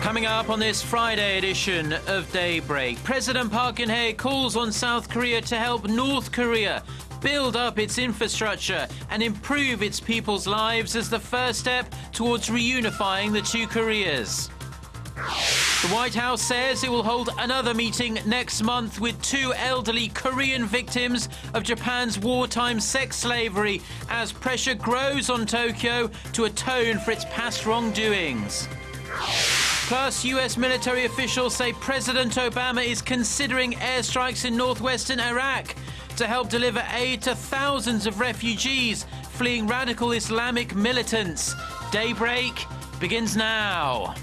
Coming up on this Friday edition of Daybreak, President Park Geun-hye calls on South Korea to help North Korea build up its infrastructure and improve its people's lives as the first step towards reunifying the two Koreas. The White House says it will hold another meeting next month with two elderly Korean victims of Japan's wartime sex slavery as pressure grows on Tokyo to atone for its past wrongdoings. Plus, US military officials say President Obama is considering airstrikes in northwestern Iraq to help deliver aid to thousands of refugees fleeing radical Islamic militants. Daybreak begins now.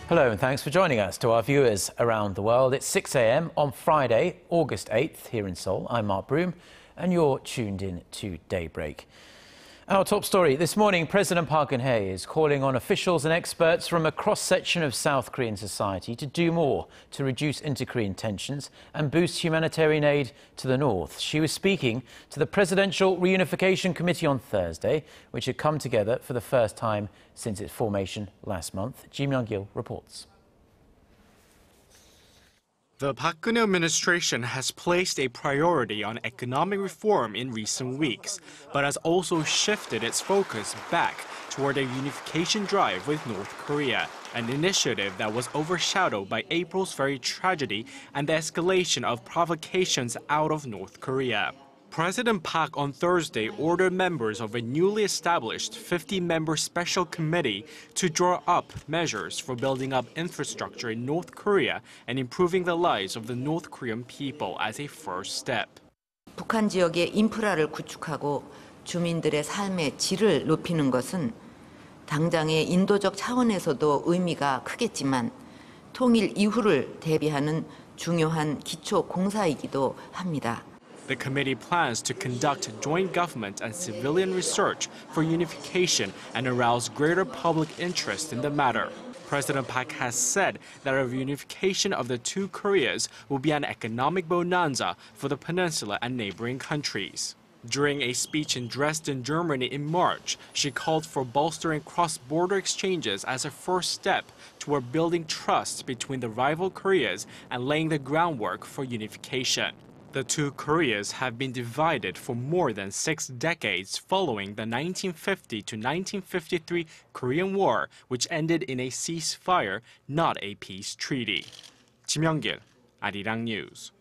Hello and thanks for joining us. To our viewers around the world, it's 6 a.m. on Friday, August 8th here in Seoul. I'm Mark Broom and you're tuned in to Daybreak. Our top story this morning, President Park Geun-hye is calling on officials and experts from a cross-section of South Korean society to do more to reduce inter-Korean tensions and boost humanitarian aid to the north. She was speaking to the Presidential Reunification Committee on Thursday, which had come together for the first time since its formation last month. Myung-kil reports. The Park Geun-hye administration has placed a priority on economic reform in recent weeks, but has also shifted its focus back toward a unification drive with North Korea, an initiative that was overshadowed by April's ferry tragedy and the escalation of provocations out of North Korea. President Park on Thursday ordered members of a newly established 50-member special committee to draw up measures for building up infrastructure in North Korea and improving the lives of the North Korean people as a first step. 북한 지역의 인프라를 구축하고 주민들의 삶의 질을 높이는 것은 당장의 인도적 차원에서도 의미가 크겠지만 통일 이후를 대비하는 중요한 기초 공사이기도 합니다. The committee plans to conduct joint government and civilian research for unification and arouse greater public interest in the matter. President Park has said that a reunification of the two Koreas will be an economic bonanza for the peninsula and neighboring countries. During a speech in Dresden, Germany in March, she called for bolstering cross-border exchanges as a first step toward building trust between the rival Koreas and laying the groundwork for unification. The two Koreas have been divided for more than 6 decades following the 1950 to 1953 Korean War, which ended in a ceasefire, not a peace treaty. Myung-kil, Arirang News.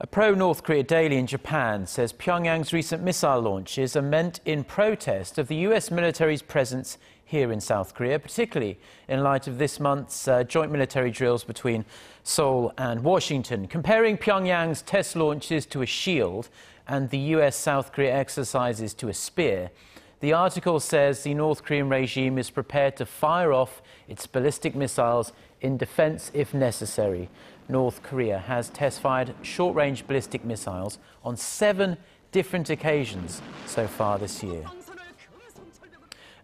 A pro-North Korea daily in Japan says Pyongyang's recent missile launches are meant in protest of the US military's presence here in South Korea, particularly in light of this month's joint military drills between Seoul and Washington, comparing Pyongyang's test launches to a shield and the US-South Korea exercises to a spear. The article says the North Korean regime is prepared to fire off its ballistic missiles in defense if necessary. North Korea has test-fired short-range ballistic missiles on 7 different occasions so far this year.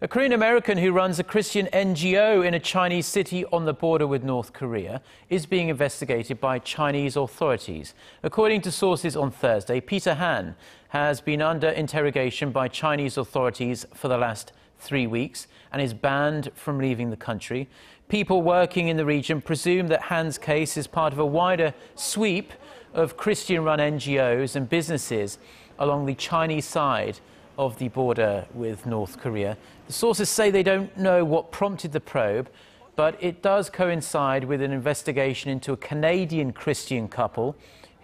A Korean American who runs a Christian NGO in a Chinese city on the border with North Korea is being investigated by Chinese authorities. According to sources on Thursday, Peter Han has been under interrogation by Chinese authorities for the last 3 weeks and is banned from leaving the country. People working in the region presume that Han's case is part of a wider sweep of Christian-run NGOs and businesses along the Chinese side of the border with North Korea. The sources say they don't know what prompted the probe, but it does coincide with an investigation into a Canadian Christian couple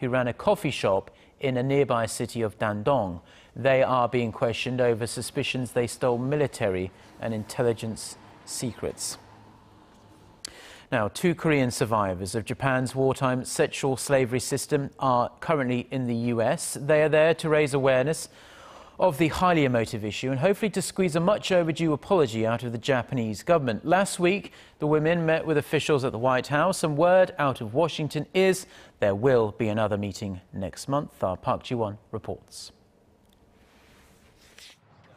who ran a coffee shop in a nearby city of Dandong. They are being questioned over suspicions they stole military and intelligence secrets. Now, 2 Korean survivors of Japan's wartime sexual slavery system are currently in the US. They are there to raise awareness of the highly emotive issue and hopefully to squeeze a much overdue apology out of the Japanese government. Last week, the women met with officials at the White House, and word out of Washington is there will be another meeting next month. Our Park Geun-hye reports.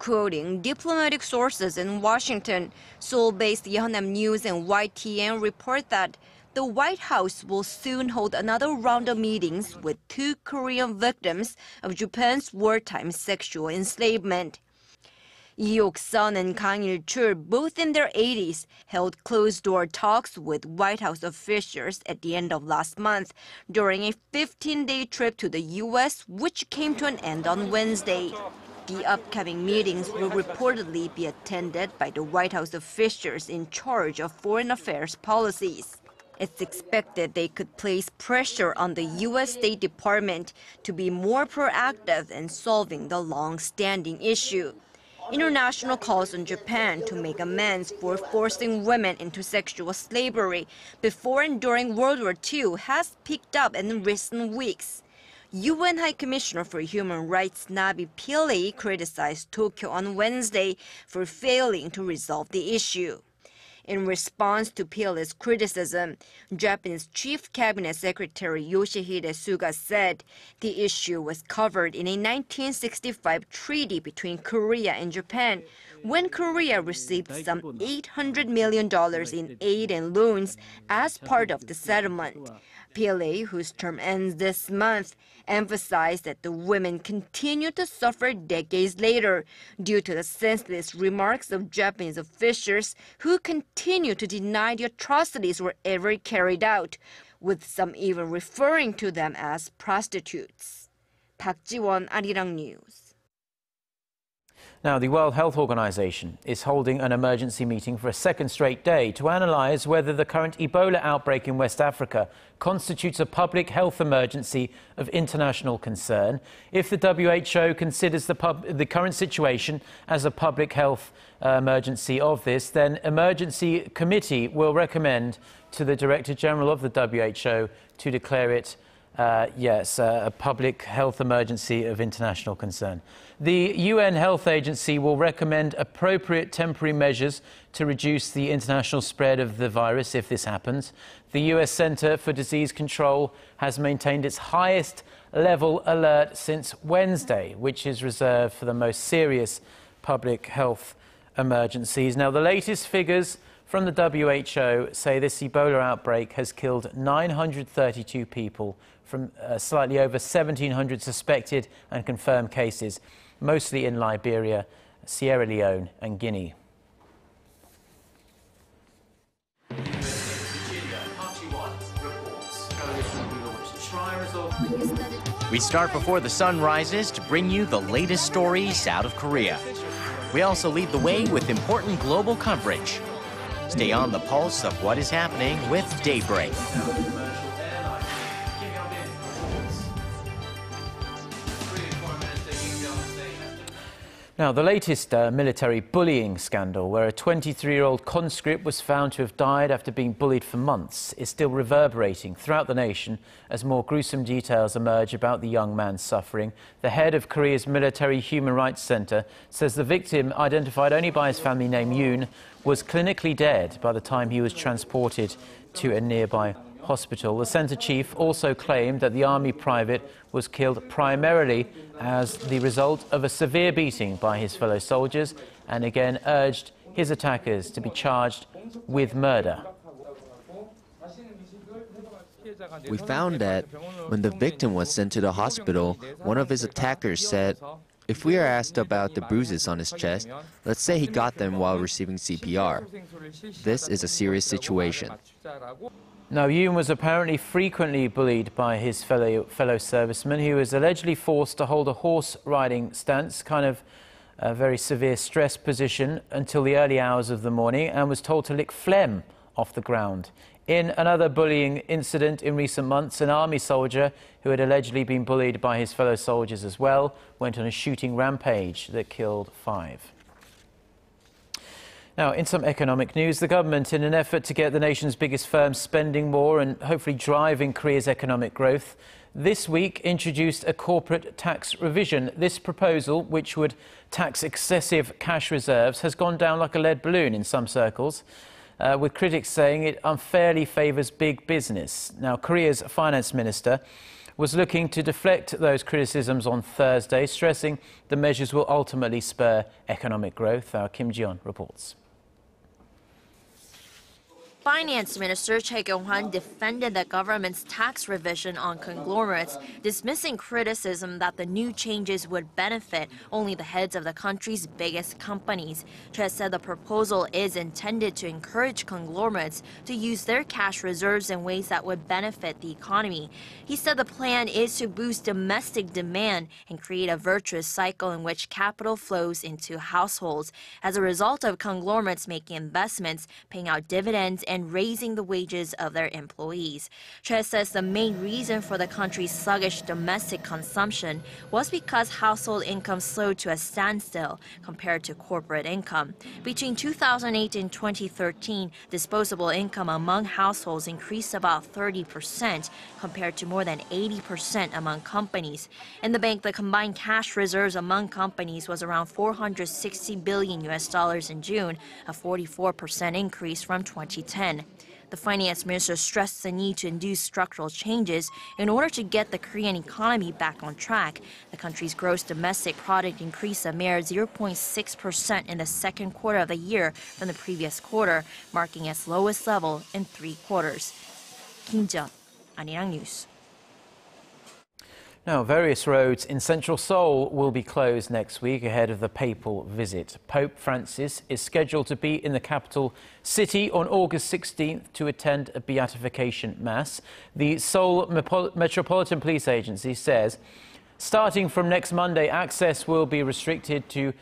Quoting diplomatic sources in Washington, Seoul-based Yeonnam News and YTN report that the White House will soon hold another round of meetings with 2 Korean victims of Japan's wartime sexual enslavement. Lee Ok-sun and Kang Il-chul, both in their 80s, held closed-door talks with White House officials at the end of last month during a 15-day trip to the U.S., which came to an end on Wednesday. The upcoming meetings will reportedly be attended by the White House officials in charge of foreign affairs policies. It's expected they could place pressure on the U.S. State Department to be more proactive in solving the long-standing issue. International calls on Japan to make amends for forcing women into sexual slavery before and during World War II has picked up in recent weeks. UN High Commissioner for Human Rights Nabi Pillay criticized Tokyo on Wednesday for failing to resolve the issue. In response to Pillay's criticism, Japanese Chief Cabinet Secretary Yoshihide Suga said the issue was covered in a 1965 treaty between Korea and Japan, when Korea received some $800 million in aid and loans as part of the settlement. Pillay, whose term ends this month, emphasized that the women continue to suffer decades later due to the senseless remarks of Japanese officials who continue to deny the atrocities were ever carried out, with some even referring to them as prostitutes. Park Ji-won, Arirang News. Now, the World Health Organization is holding an emergency meeting for a second straight day to analyze whether the current Ebola outbreak in West Africa constitutes a public health emergency of international concern. If the WHO considers the current situation as a public health emergency of this, then emergency committee will recommend to the Director General of the WHO to declare it a public health emergency of international concern. The UN Health Agency will recommend appropriate temporary measures to reduce the international spread of the virus if this happens. The US Center for Disease Control has maintained its highest level alert since Wednesday, which is reserved for the most serious public health emergencies. Now, the latest figures from the WHO say this Ebola outbreak has killed 932 people from slightly over 1,700 suspected and confirmed cases, mostly in Liberia, Sierra Leone and Guinea. We start before the sun rises to bring you the latest stories out of Korea. We also lead the way with important global coverage. Stay on the pulse of what is happening with Daybreak. Now, the latest military bullying scandal, where a 23-year-old conscript was found to have died after being bullied for months, is still reverberating throughout the nation as more gruesome details emerge about the young man's suffering. The head of Korea's Military Human Rights Center says the victim, identified only by his family name Yoon, was clinically dead by the time he was transported to a nearby hospital. The center chief also claimed that the army private was killed primarily as the result of a severe beating by his fellow soldiers, and again urged his attackers to be charged with murder. We found that when the victim was sent to the hospital, one of his attackers said, "If we are asked about the bruises on his chest, let's say he got them while receiving CPR. This is a serious situation." Now, Yoon was apparently frequently bullied by his fellow servicemen. He was allegedly forced to hold a horse riding stance, kind of a very severe stress position, until the early hours of the morning, and was told to lick phlegm off the ground. In another bullying incident in recent months, an army soldier who had allegedly been bullied by his fellow soldiers as well went on a shooting rampage that killed 5. Now, in some economic news, the government, in an effort to get the nation's biggest firms spending more and hopefully driving Korea's economic growth, this week introduced a corporate tax revision. This proposal, which would tax excessive cash reserves, has gone down like a lead balloon in some circles, with critics saying it unfairly favours big business. Now, Korea's finance minister was looking to deflect those criticisms on Thursday, stressing the measures will ultimately spur economic growth. Our Kim Ji-yeon reports. Finance Minister Park Geun-hye defended the government's tax revision on conglomerates, dismissing criticism that the new changes would benefit only the heads of the country's biggest companies. Choi said the proposal is intended to encourage conglomerates to use their cash reserves in ways that would benefit the economy. He said the plan is to boost domestic demand and create a virtuous cycle in which capital flows into households. As a result of conglomerates making investments, paying out dividends, and raising the wages of their employees. Choi says the main reason for the country's sluggish domestic consumption was because household income slowed to a standstill compared to corporate income. Between 2008 and 2013, disposable income among households increased about 30% compared to more than 80% among companies. In the bank, the combined cash reserves among companies was around $460 billion in June, a 44% increase from 2010. The finance minister stressed the need to induce structural changes in order to get the Korean economy back on track. The country's gross domestic product increased a mere 0.6% in the second quarter of the year from the previous quarter, marking its lowest level in 3 quarters. Kim Ji-yeon, Arirang News. Now, various roads in central Seoul will be closed next week ahead of the papal visit. Pope Francis is scheduled to be in the capital city on August 16th to attend a beatification mass. The Seoul Metropolitan Police Agency says starting from next Monday, access will be restricted to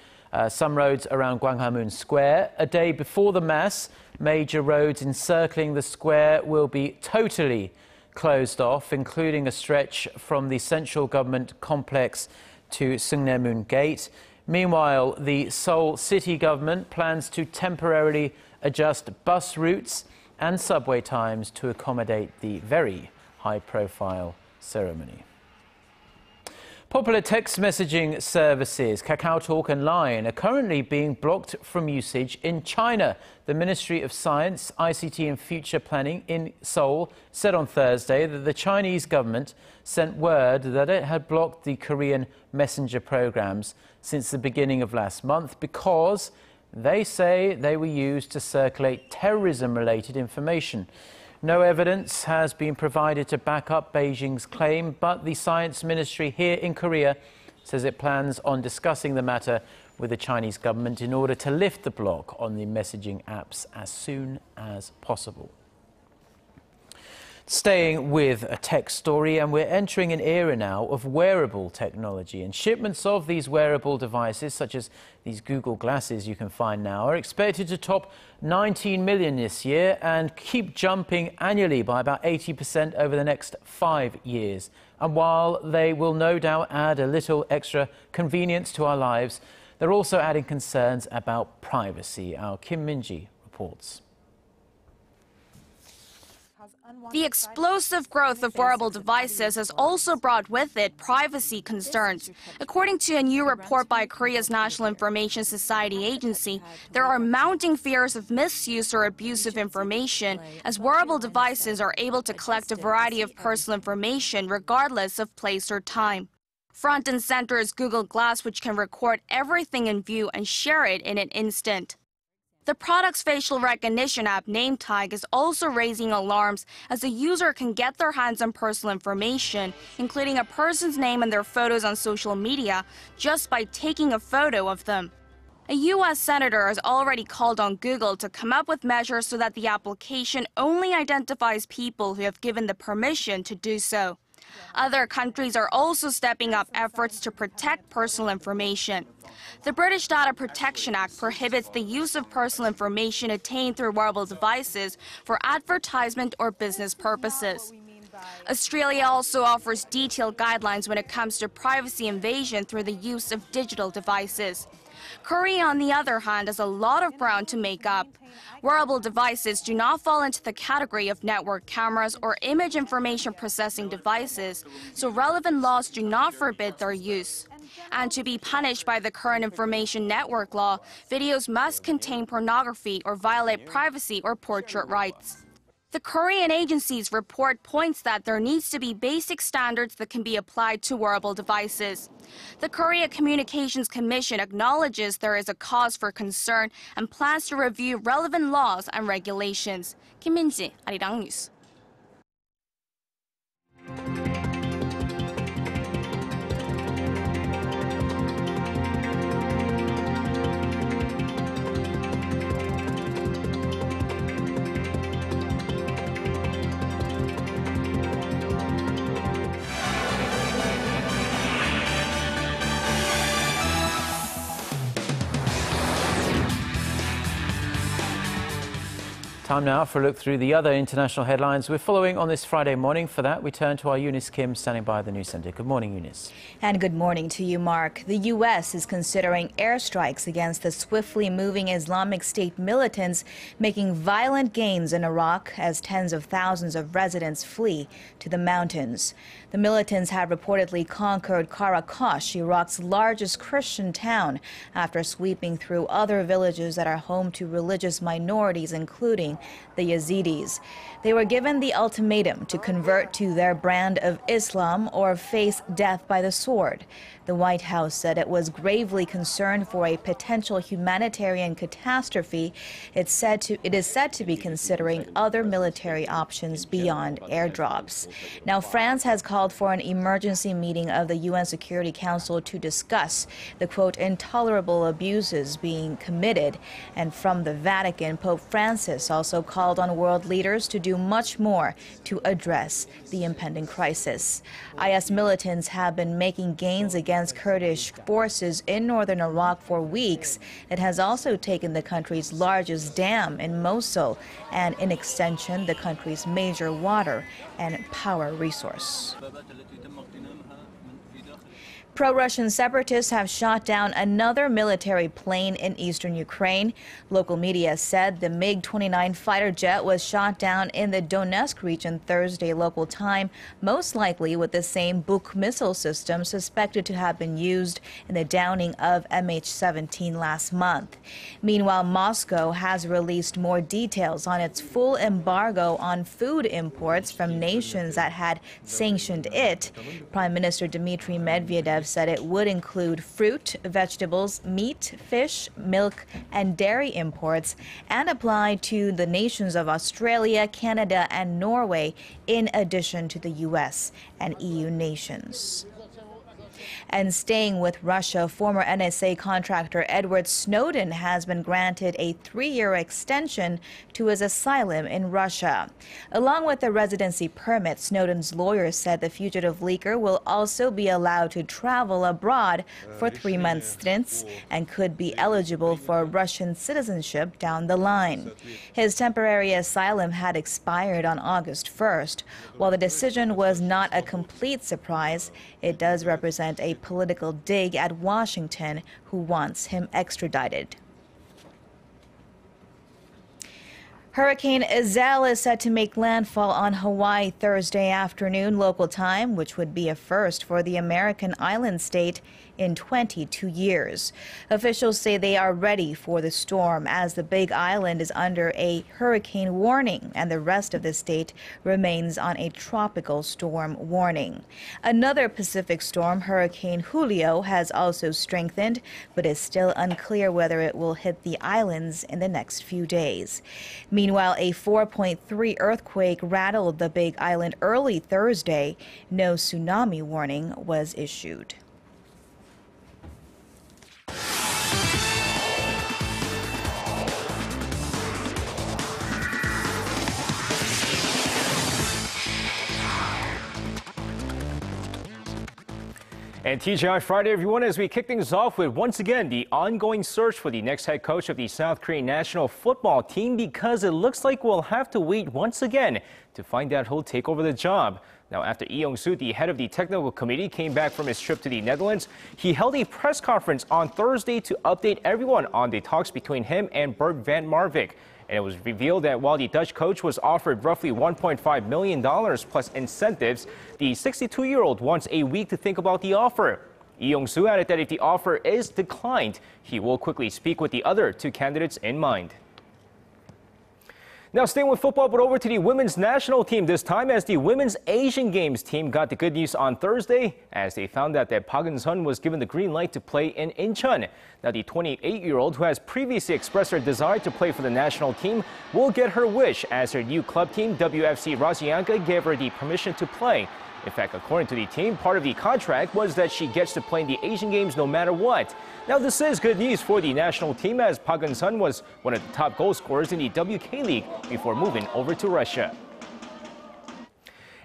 some roads around Gwanghwamun Square. A day before the mass, major roads encircling the square will be totally closed off, including a stretch from the central government complex to Sungnaemun Gate. Meanwhile, the Seoul city government plans to temporarily adjust bus routes and subway times to accommodate the very high-profile ceremony. Popular text messaging services KakaoTalk and Line are currently being blocked from usage in China. The Ministry of Science, ICT and Future Planning in Seoul said on Thursday that the Chinese government sent word that it had blocked the Korean messenger programs since the beginning of last month because they say they were used to circulate terrorism-related information. No evidence has been provided to back up Beijing's claim, but the Science Ministry here in Korea says it plans on discussing the matter with the Chinese government in order to lift the block on the messaging apps as soon as possible. Staying with a tech story, and we're entering an era now of wearable technology, and shipments of these wearable devices, such as these Google glasses you can find now, are expected to top 19 million this year and keep jumping annually by about 80% over the next 5 years. And while they will no doubt add a little extra convenience to our lives, they're also adding concerns about privacy. Our Kim Min-ji reports. The explosive growth of wearable devices has also brought with it privacy concerns. According to a new report by Korea's National Information Society Agency, there are mounting fears of misuse or abuse of information, as wearable devices are able to collect a variety of personal information regardless of place or time. Front and center is Google Glass, which can record everything in view and share it in an instant. The product's facial recognition app, named Tag, is also raising alarms as a user can get their hands on personal information, including a person's name and their photos on social media, just by taking a photo of them. A U.S. senator has already called on Google to come up with measures so that the application only identifies people who have given the permission to do so. Other countries are also stepping up efforts to protect personal information. The British Data Protection Act prohibits the use of personal information attained through wearable devices for advertisement or business purposes. Australia also offers detailed guidelines when it comes to privacy invasion through the use of digital devices. Korea, on the other hand, has a lot of ground to make up. Wearable devices do not fall into the category of network cameras or image information processing devices, so relevant laws do not forbid their use. And to be punished by the current information network law, videos must contain pornography or violate privacy or portrait rights. The Korean agency's report points that there needs to be basic standards that can be applied to wearable devices. The Korea Communications Commission acknowledges there is a cause for concern and plans to review relevant laws and regulations. Kim Min-ji, Arirang News. Time now for a look through the other international headlines we're following on this Friday morning. For that, we turn to our Eunice Kim standing by the news center. Good morning, Eunice. And good morning to you, Mark. The U.S. is considering airstrikes against the swiftly moving Islamic State militants, making violent gains in Iraq as tens of thousands of residents flee to the mountains. The militants have reportedly conquered Qaraqosh, Iraq's largest Christian town, after sweeping through other villages that are home to religious minorities, including the Yazidis. They were given the ultimatum to convert to their brand of Islam or face death by the sword. The White House said it was gravely concerned for a potential humanitarian catastrophe. It is said to be considering other military options beyond airdrops. Now, France has called for an emergency meeting of the UN Security Council to discuss the, quote, intolerable abuses being committed. And from the Vatican, Pope Francis also called on world leaders to do much more to address the impending crisis. IS militants have been making gains against Kurdish forces in northern Iraq for weeks. It has also taken the country's largest dam in Mosul and, in extension, the country's major water and power resource. Pro-Russian separatists have shot down another military plane in eastern Ukraine. Local media said the MiG-29 fighter jet was shot down in the Donetsk region Thursday local time, most likely with the same Buk missile system suspected to have been used in the downing of MH17 last month. Meanwhile, Moscow has released more details on its full embargo on food imports from nations that had sanctioned it. Prime Minister Dmitry Medvedev said it would include fruit, vegetables, meat, fish, milk, and dairy imports, and apply to the nations of Australia, Canada, and Norway, in addition to the U.S. and EU nations. And staying with Russia, former NSA contractor Edward Snowden has been granted a 3-year extension to his asylum in Russia. Along with a residency permit, Snowden's lawyers said the fugitive leaker will also be allowed to travel abroad for 3-month stints and could be eligible for Russian citizenship down the line. His temporary asylum had expired on August 1st. While the decision was not a complete surprise, it does represent a political dig at Washington, who wants him extradited. Hurricane Iselle is set to make landfall on Hawaii Thursday afternoon local time, which would be a first for the American island state in 22 years. Officials say they are ready for the storm as the Big Island is under a hurricane warning and the rest of the state remains on a tropical storm warning. Another Pacific storm, Hurricane Julio, has also strengthened, but is still unclear whether it will hit the islands in the next few days. Meanwhile, a 4.3 earthquake rattled the Big Island early Thursday. No tsunami warning was issued. And TGI Friday, everyone, as we kick things off with, once again, the ongoing search for the next head coach of the South Korean national football team, because it looks like we'll have to wait once again to find out who'll take over the job. Now, after Lee Young-soo, the head of the technical committee, came back from his trip to the Netherlands, he held a press conference on Thursday to update everyone on the talks between him and Bert van Marwijk. And it was revealed that while the Dutch coach was offered roughly $1.5 million plus incentives, the 62-year-old wants a week to think about the offer. Lee Young-soo added that if the offer is declined, he will quickly speak with the other two candidates in mind. Now staying with football, but over to the women's national team this time, as the Women's Asian Games team got the good news on Thursday as they found out that Park Geun-hye was given the green light to play in Incheon. Now the 28-year-old, who has previously expressed her desire to play for the national team, will get her wish as her new club team, WFC Rasianka, gave her the permission to play. In fact, according to the team, part of the contract was that she gets to play in the Asian Games no matter what. Now, this is good news for the national team, as Park Geun-hye was one of the top goal scorers in the WK League before moving over to Russia.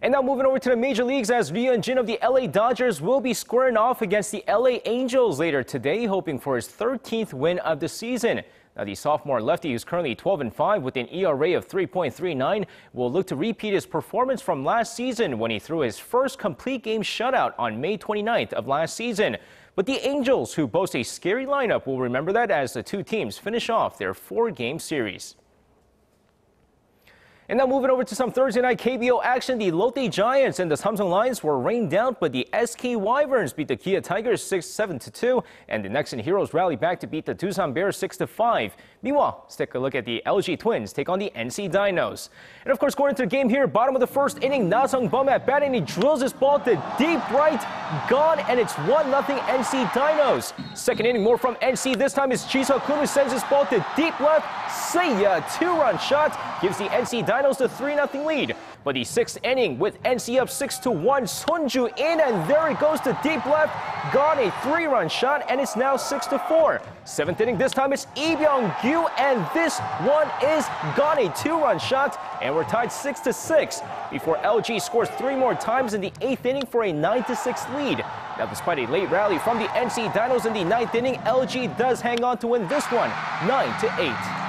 And now moving over to the major leagues, as Lee Hyun-jin of the LA Dodgers will be squaring off against the LA Angels later today, hoping for his 13th win of the season. Now, the sophomore lefty, who's currently 12-5 with an ERA of 3.39, will look to repeat his performance from last season when he threw his first complete game shutout on May 29th of last season. But the Angels, who boast a scary lineup, will remember that as the two teams finish off their 4-game series. And now moving over to some Thursday night KBO action, the Lotte Giants and the Samsung Lions were rained out, but the SK Wyverns beat the Kia Tigers 7-2, and the Nexen Heroes rallied back to beat the Doosan Bears 6-5. Meanwhile, let's take a look at the LG Twins take on the NC Dinos. And of course, going into the game here, bottom of the first inning, Na Sung-bum at bat, and he drills his ball to deep right, gone, and it's 1-0 NC Dinos. Second inning, more from NC. This time it's Ji Seok-kun who sends his ball to deep left. See ya, 2-run shot gives the NC Dinos the 3-0 lead. But the sixth inning with NC up 6-1, Sunju in, and there it goes to deep left, gone, a 3-run shot, and it's now 6-4. Seventh inning, this time it's Lee Byung-gyu, and this one is gone, a 2-run shot, and we're tied 6-6 before LG scores 3 more times in the 8th inning for a 9-6 lead. Now, despite a late rally from the NC Dinos in the 9th inning, LG does hang on to win this one, 9-8.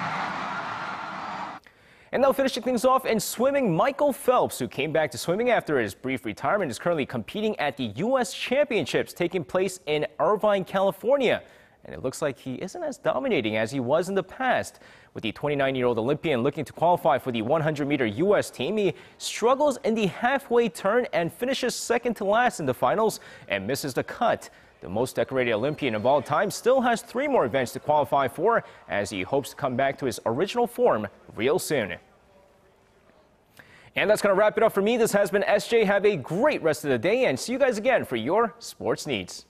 And now finishing things off in swimming, Michael Phelps, who came back to swimming after his brief retirement, is currently competing at the U.S. Championships taking place in Irvine, California. And it looks like he isn't as dominating as he was in the past. With the 29-year-old Olympian looking to qualify for the 100-meter U.S. team, he struggles in the halfway turn and finishes second to last in the finals and misses the cut. The most decorated Olympian of all time still has 3 more events to qualify for, as he hopes to come back to his original form real soon. And that's going to wrap it up for me. This has been SJ. Have a great rest of the day, and see you guys again for your sports needs.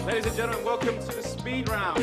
Ladies and gentlemen, welcome to the speed round.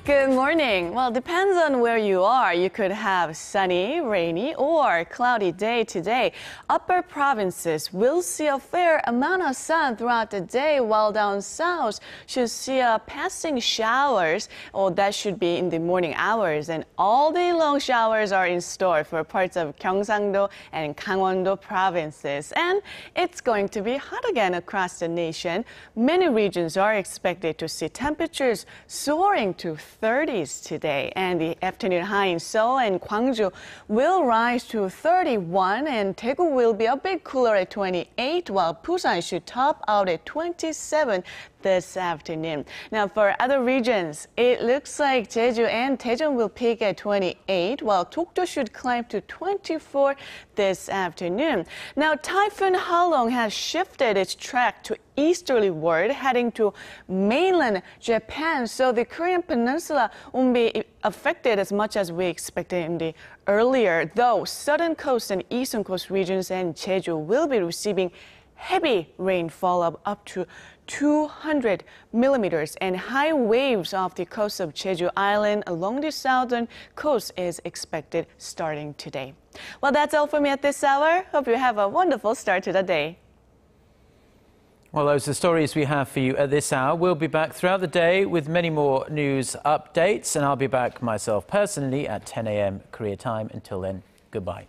Good morning. Well, depends on where you are. You could have sunny, rainy, or cloudy day today. Upper provinces will see a fair amount of sun throughout the day, while down south should see a passing showers, or that should be in the morning hours. And all day long showers are in store for parts of Gyeongsang-do and Gangwon-do provinces. And it's going to be hot again across the nation. Many regions are expected to see temperatures soaring to 30s today, and the afternoon high in Seoul and Gwangju will rise to 31, and Daegu will be a bit cooler at 28, while Busan should top out at 27 this afternoon. Now, for other regions, it looks like Jeju and Daejeon will peak at 28, while Dokdo should climb to 24 this afternoon. Now, Typhoon Halong has shifted its track to easterlyward, heading to mainland Japan, so the Korean peninsula won't be affected as much as we expected in the earlier, though southern coast and eastern coast regions and Jeju will be receiving heavy rainfall of up to 200 millimeters, and high waves off the coast of Jeju Island along the southern coast is expected starting today. Well, that's all for me at this hour. Hope you have a wonderful start to the day. Well, those are the stories we have for you at this hour. We'll be back throughout the day with many more news updates, and I'll be back myself personally at 10 a.m. Korea time. Until then, goodbye.